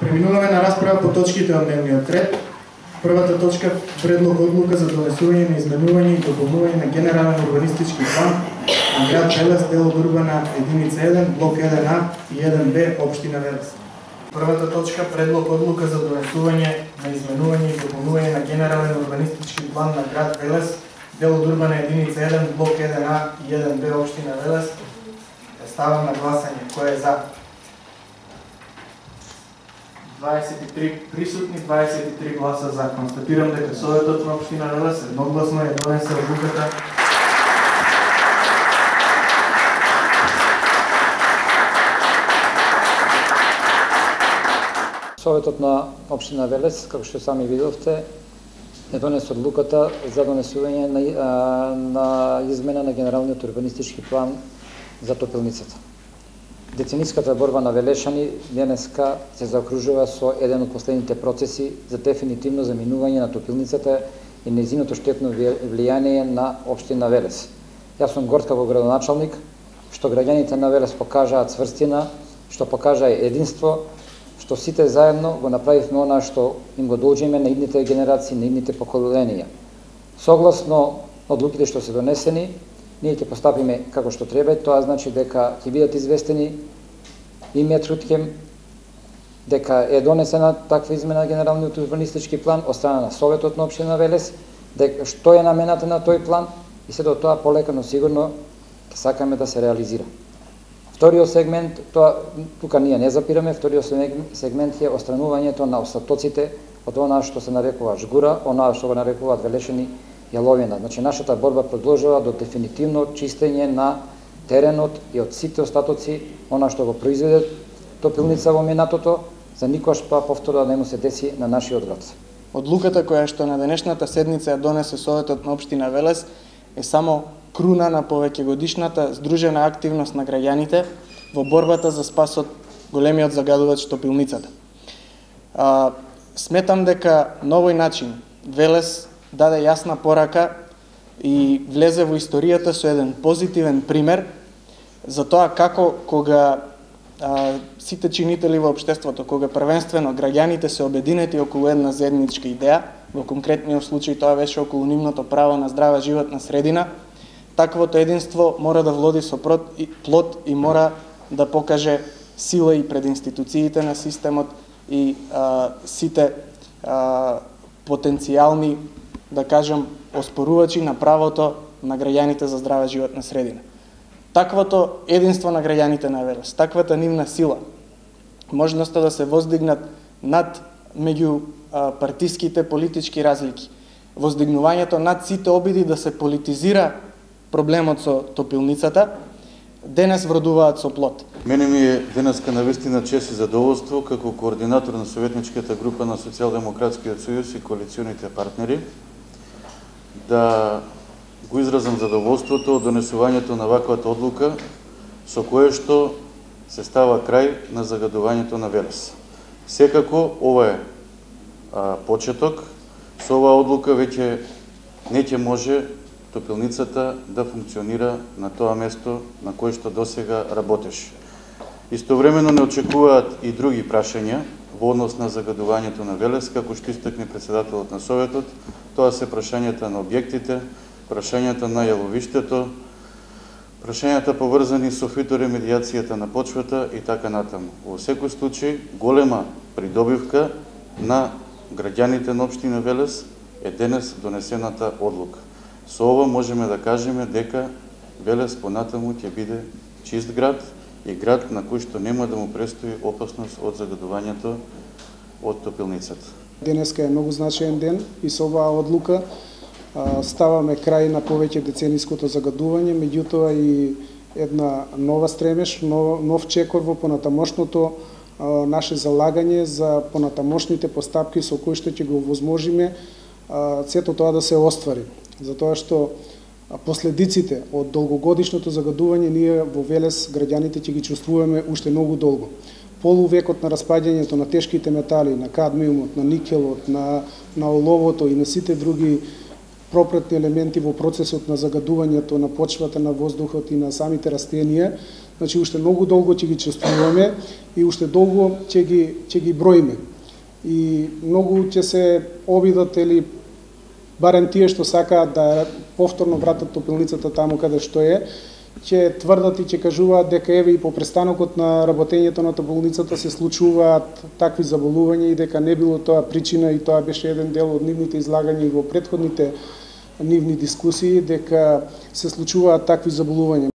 Преминуваме на расправа по точките од дневниот ред. Првата точка предлог одлука за донесување на изменување и дополнување на генерален урбанистички план на град Велес, дел од урбана единица 1, блок 1А и 1Б, општина Велес. Првата точка предлог одлука за донесување на изменување и дополнување на генерален урбанистички план на град Велес, дел од урбана единица 1, блок 1А и 1Б, општина Велес. Ставам на гласање. Кој е за? 23 присутни, 23 гласа за. Констатирам дека Советот на општина Велес едногласно ја донесе одлуката Советот на општина Велес, како што сами видовте, ја донесе одлуката за донесување на измена на генералниот урбанистички план за Топилницата. Децениската борба на велешани денеска се заокружува со еден од последните процеси за дефинитивно заминување на Топилницата и нејзиното штетно влијание на општина Велес. Јас сум горд како градоначалник, што граѓаните на Велес покажаа цврстина, што покажаа единство, што сите заедно го направивме она што им го должиме на идните генерации, на идните поколенија. Согласно одлуките што се донесени, ние ќе постапиме како што треба, тоа значи дека ќе бидат известени и Метрутхем, дека е донесена таква измена на генералниот урбанистички план од страна на Советот на општина Велес, дека што е намената на тој план и се до тоа полека, но сигурно ќе сакаме да се реализира. Вториот сегмент, тука ние не запираме, вториот сегмент е отстранувањето на остатоците од она што се нарекува жгура, она што го нарекуваат велешани јаловина. Значи, нашата борба продолжува до дефинитивно чистење на теренот и од сите остатоци, она што го произведе Топилница во минатото, за никош па повторно да не му се деси на нашиот град. Одлуката која што на денешната седница ја донесе Советот на општина Велес е само круна на повеќегодишната здружена активност на граѓаните во борбата за спасот големиот загадувач Топилницата. Сметам дека на овој начин Велес даде јасна порака и влезе во историјата со еден позитивен пример за тоа како кога сите чинители во општеството, кога првенствено граѓаните се обединети околу една заедничка идеја, во конкретниот случај тоа беше околу нивното право на здрава животна средина, таквото единство мора да влоди со плод и мора да покаже сила и пред институциите на системот и сите потенцијални, да кажам, оспорувачи на правото на граѓаните за здрава животна средина. Таквото единство на граѓаните на Велес, таквата нивна сила, можноста да се воздигнат над меѓу партиските политички разлики, воздигнувањето над сите обиди да се политизира проблемот со Топилницата, денес вродуваат со плод. Мене ми е денеска навистина чест и задоволство како координатор на советничката група на Социјалдемократскиот сојуз и коалиционите партнери да го изразам задоволството од донесувањето на ваквата одлука со кое што се става крај на загадувањето на Велес. Секако ова е почеток, со оваа одлука веќе не ќе може Топилницата да функционира на тоа место на кое што досега работеше. Истовремено не очекуваат и други прашања во однос на загадувањето на Велес, како што истакне председателот на Советот. Тоа се прашањата на објектите, прашањата на јаловиштето, прашањата поврзани со фиторемедијацијата на почвата и така натаму. Во секој случај, голема придобивка на граѓаните на општина Велес е денес донесената одлука. Со ова можеме да кажеме дека Велес понатаму ќе биде чист град и град на кој што нема да му престои опасност од загадувањето од Топилницата. Денеска е многу значаен ден и со оваа одлука ставаме крај на повеќе децениското загадување, меѓутоа и една нова стремеж, нов чекор во понатамошното наше залагање за понатамошните постапки со кои што ќе го овозможиме сето тоа да се оствари. Затоа што последиците од долгогодишното загадување ние во Велес граѓаните ќе ги чувствуваме уште многу долго. Полувекот на распаѓањето на тешките метали, на кадмиумот, на никелот, на оловото и на сите други пропратни елементи во процесот на загадувањето на почвата, на воздухот и на самите растенија Значи уште многу долго ќе ги чувствуваме и уште долго ќе ги броиме. И многу ќе се обидат или барем тие што сакаат да повторно вратат топилницата таму каде што е, ќе тврдат и ќе кажуваат дека еве и по престанокот на работењето на топилницата се случуваат такви заболувања и дека не било тоа причина, и тоа беше еден дел од нивните излагања и во претходните нивни дискусии, дека се случуваат такви заболувања.